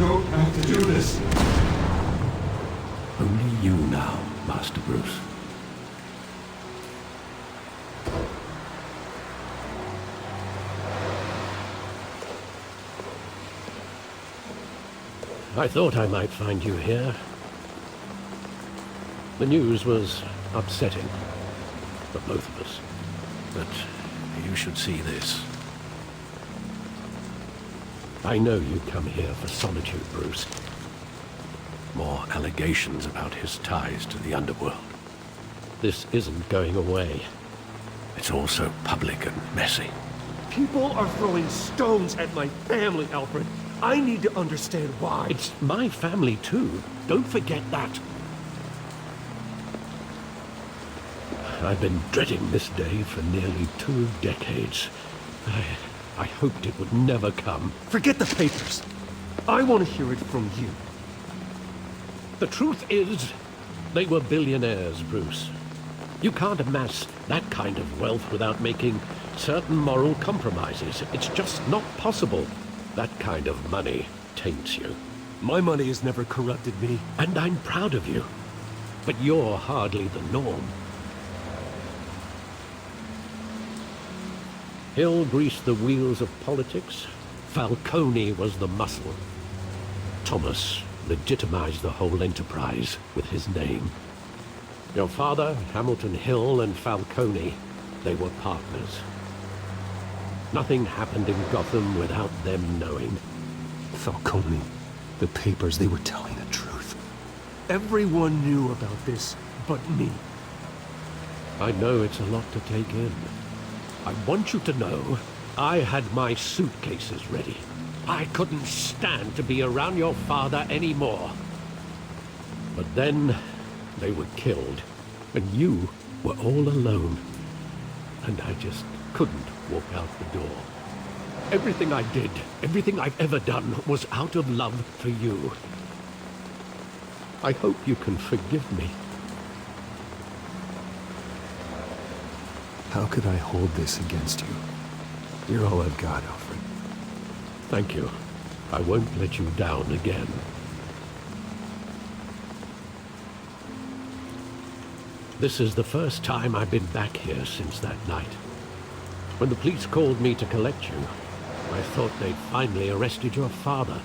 don't have to do this. Only you now, Master Bruce. I thought I might find you here. The news was upsetting for both of us. But you should see this. I know you come here for solitude, Bruce. More allegations about his ties to the underworld. This isn't going away. It's all so public and messy. People are throwing stones at my family, Alfred. I need to understand why. It's my family too. Don't forget that. I've been dreading this day for nearly 2 decades. I hoped it would never come. Forget the papers. I want to hear it from you. The truth is, they were billionaires, Bruce. You can't amass that kind of wealth without making certain moral compromises. It's just not possible. That kind of money taints you. My money has never corrupted me. And I'm proud of you. But you're hardly the norm. Hill greased the wheels of politics. Falcone was the muscle. Thomas legitimized the whole enterprise with his name. Your father, Hamilton Hill, and Falcone, they were partners. Nothing happened in Gotham without them knowing. Falcone, the papers, they were telling the truth. Everyone knew about this but me. I know it's a lot to take in. I want you to know, I had my suitcases ready. I couldn't stand to be around your father anymore. But then, they were killed, and you were all alone. And I just couldn't walk out the door. Everything I did, everything I've ever done, was out of love for you. I hope you can forgive me. How could I hold this against you? You're all I've got, Alfred. Thank you. I won't let you down again. This is the first time I've been back here since that night. When the police called me to collect you, I thought they'd finally arrested your father.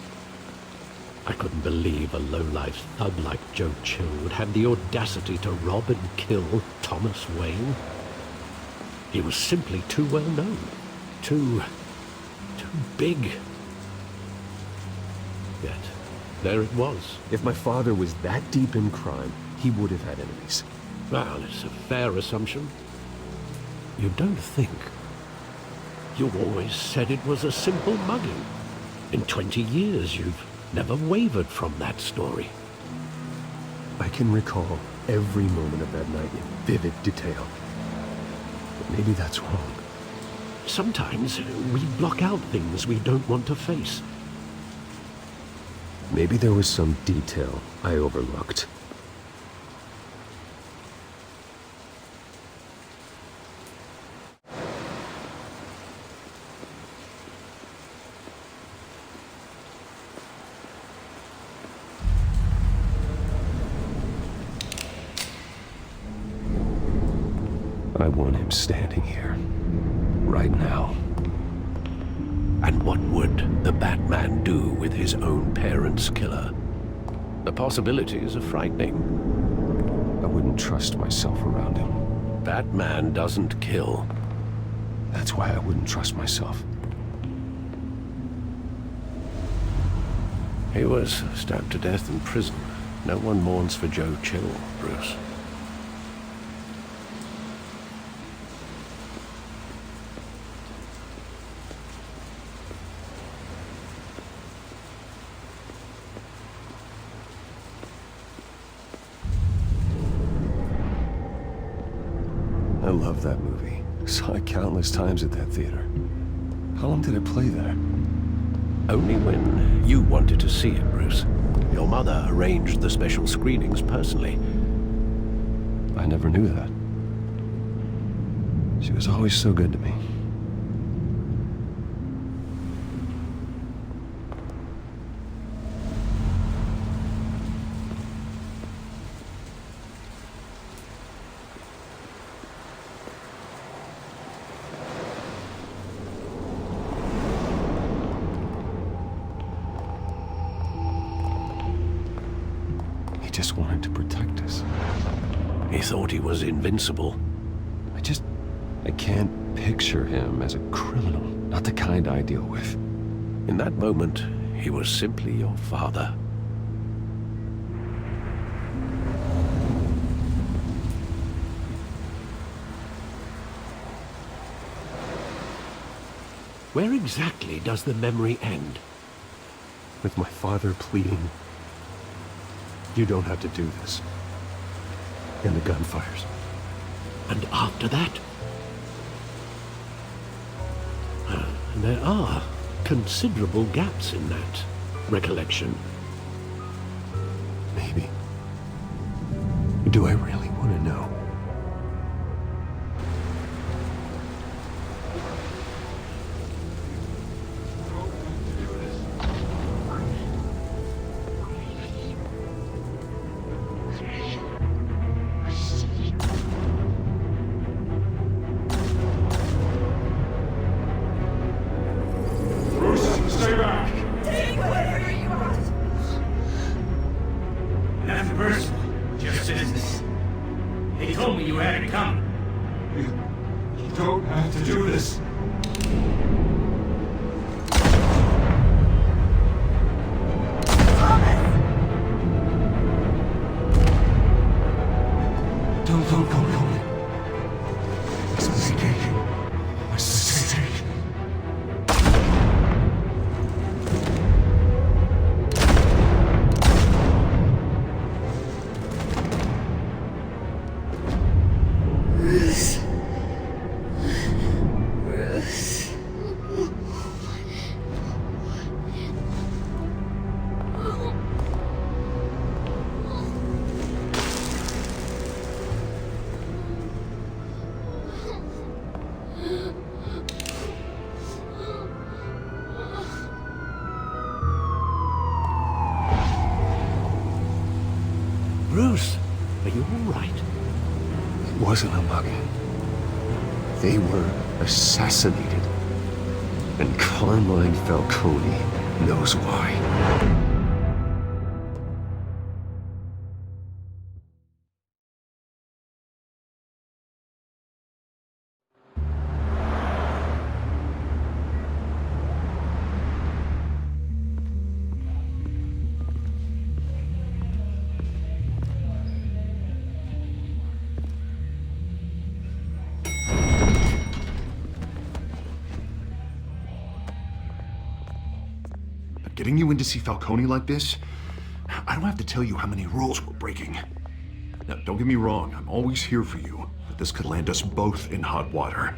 I couldn't believe a low-life thug like Joe Chill would have the audacity to rob and kill Thomas Wayne. He was simply too well known. Too big. Yet, there it was. If my father was that deep in crime, he would have had enemies. Well, it's a fair assumption. You don't think. You always said it was a simple mugging. In 20 years, you've never wavered from that story. I can recall every moment of that night in vivid detail. But maybe that's wrong. Sometimes we block out things we don't want to face. Maybe there was some detail I overlooked. I want him standing here, right now. And what would the Batman do with his own parents' killer? The possibilities are frightening. I wouldn't trust myself around him. Batman doesn't kill. That's why I wouldn't trust myself. He was stabbed to death in prison. No one mourns for Joe Chill, Bruce. I love that movie. Saw it countless times at that theater. How long did it play there? Only when you wanted to see it, Bruce. Your mother arranged the special screenings personally. I never knew that. She was always so good to me. just wanted to protect us. He thought he was invincible. I can't picture him as a criminal. Not the kind I deal with. In that moment, he was simply your father. Where exactly does the memory end? With my father pleading, "You don't have to do this." And the gun fires. And after that? There are considerable gaps in that recollection. Maybe. Do I really want to know? Stay back! Take whatever you want! Nothing personal, just business. They told me you had it coming. You don't have to do this. Don't go. It's a mistake. A mistake. Bruce, are you all right? It wasn't a mugging. They were assassinated. And Carmine Falcone knows why. Getting you in to see Falcone like this, I don't have to tell you how many rules we're breaking. Now, don't get me wrong, I'm always here for you, but this could land us both in hot water.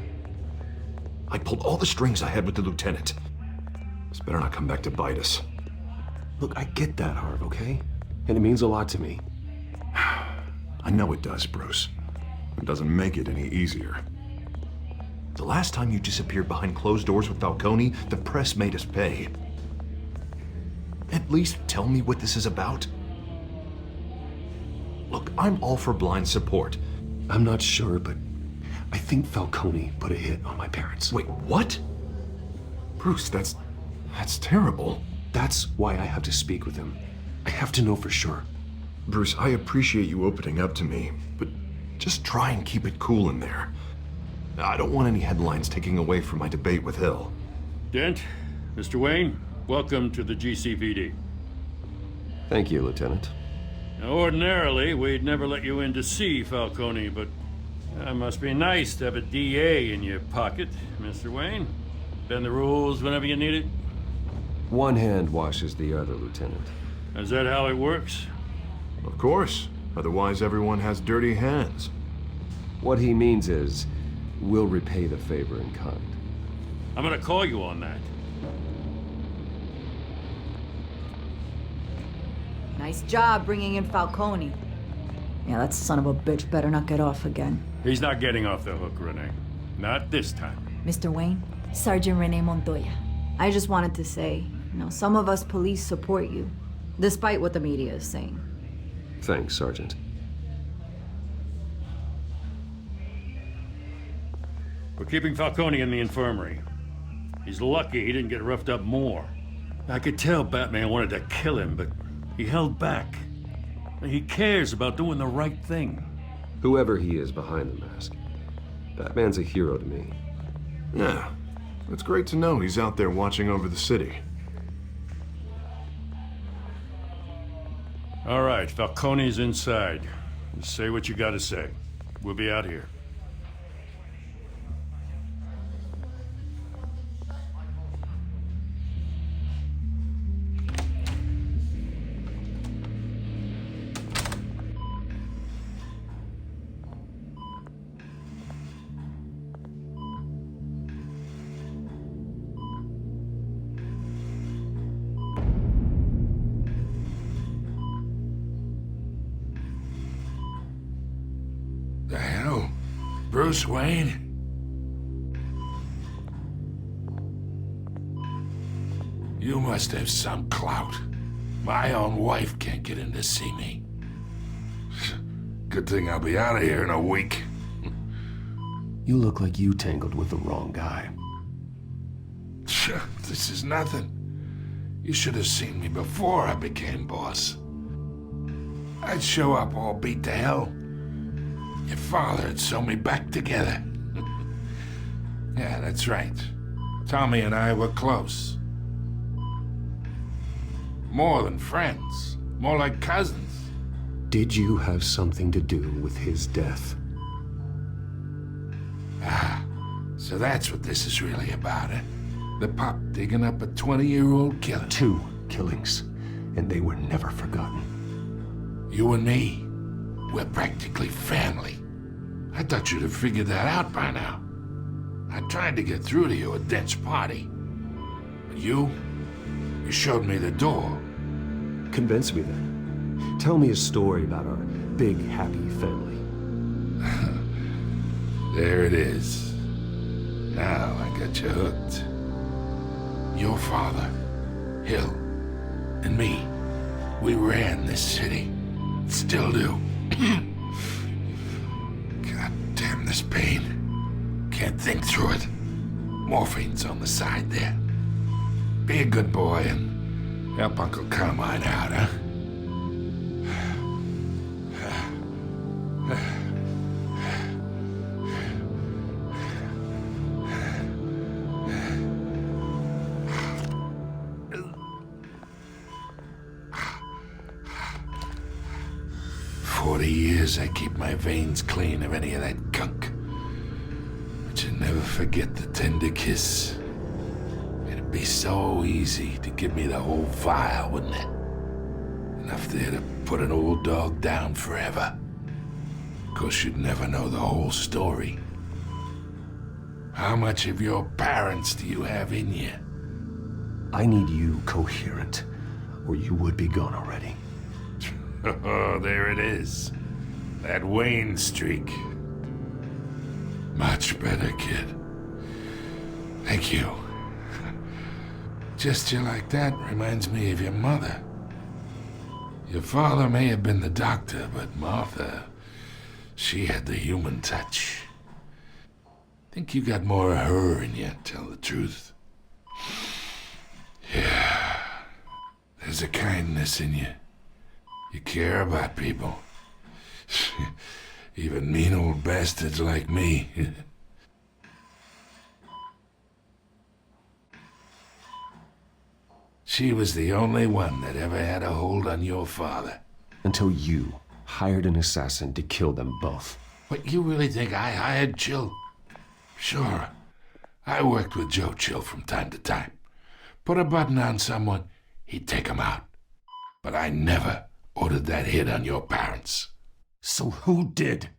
I pulled all the strings I had with the lieutenant. This better not come back to bite us. Look, I get that, Harv, okay? And it means a lot to me. I know it does, Bruce. It doesn't make it any easier. The last time you disappeared behind closed doors with Falcone, the press made us pay. At least tell me what this is about. Look, I'm all for blind support. I'm not sure, but I think Falcone put a hit on my parents. Wait, what? Bruce, that's terrible. That's why I have to speak with him. I have to know for sure. Bruce, I appreciate you opening up to me, but just try and keep it cool in there. I don't want any headlines taking away from my debate with Hill. Dent, Mr. Wayne, welcome to the GCPD. Thank you, Lieutenant. Now, ordinarily, we'd never let you in to see Falcone, but it must be nice to have a DA in your pocket, Mr. Wayne. Bend the rules whenever you need it. One hand washes the other, Lieutenant. Is that how it works? Of course. Otherwise, everyone has dirty hands. What he means is, we'll repay the favor in kind. I'm gonna call you on that. Nice job bringing in Falcone. Yeah, that son of a bitch better not get off again. He's not getting off the hook, Renee. Not this time. Mr. Wayne, Sergeant Renee Montoya. I just wanted to say, some of us police support you, despite what the media is saying. Thanks, Sergeant. We're keeping Falcone in the infirmary. He's lucky he didn't get roughed up more. I could tell Batman wanted to kill him, but he held back. He cares about doing the right thing. Whoever he is behind the mask, Batman's a hero to me. Yeah, it's great to know he's out there watching over the city. All right, Falcone's inside. Say what you gotta say. We'll be out here. The hell? Bruce Wayne? You must have some clout. My own wife can't get in to see me. Good thing I'll be out of here in a week. You look like you tangled with the wrong guy. This is nothing. You should have seen me before I became boss. I'd show up all beat to hell. Your father had sewn me back together. Yeah, that's right. Tommy and I were close. More than friends. More like cousins. Did you have something to do with his death? Ah, so that's what this is really about, eh? The pup digging up a 20-year-old killer. 2 killings, and they were never forgotten. You and me, we're practically family. I thought you'd have figured that out by now. I tried to get through to you at Dent's party. But you showed me the door. Convince me then. Tell me a story about our big, happy family. There it is. Now I got you hooked. Your father, Hill, and me, we ran this city. Still do. God damn this pain. Can't think through it. Morphine's on the side there. Be a good boy and help Uncle Carmine out, huh? 40 years I keep my veins clean of any of that gunk. But you never forget the tender kiss. It'd be so easy to give me the whole vial, wouldn't it? Enough there to put an old dog down forever. Of course, you'd never know the whole story. How much of your parents do you have in you? I need you coherent, or you would be gone already. Oh, there it is. That Wayne streak. Much better, kid. Thank you. Gesture like that reminds me of your mother. Your father may have been the doctor, but Martha, she had the human touch. Think you got more of her in you, tell the truth. Yeah. There's a kindness in you. You care about people. Even mean old bastards like me. She was the only one that ever had a hold on your father. Until you hired an assassin to kill them both. What, you really think I hired Chill? Sure. I worked with Joe Chill from time to time. Put a button on someone, he'd take him out. But I never ordered that hit on your parents. So who did?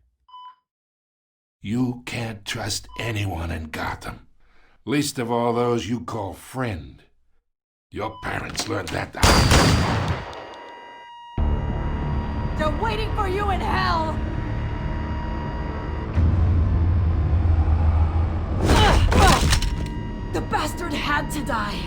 You can't trust anyone in Gotham. Least of all those you call friend. Your parents learned that. They're waiting for you in hell! The bastard had to die.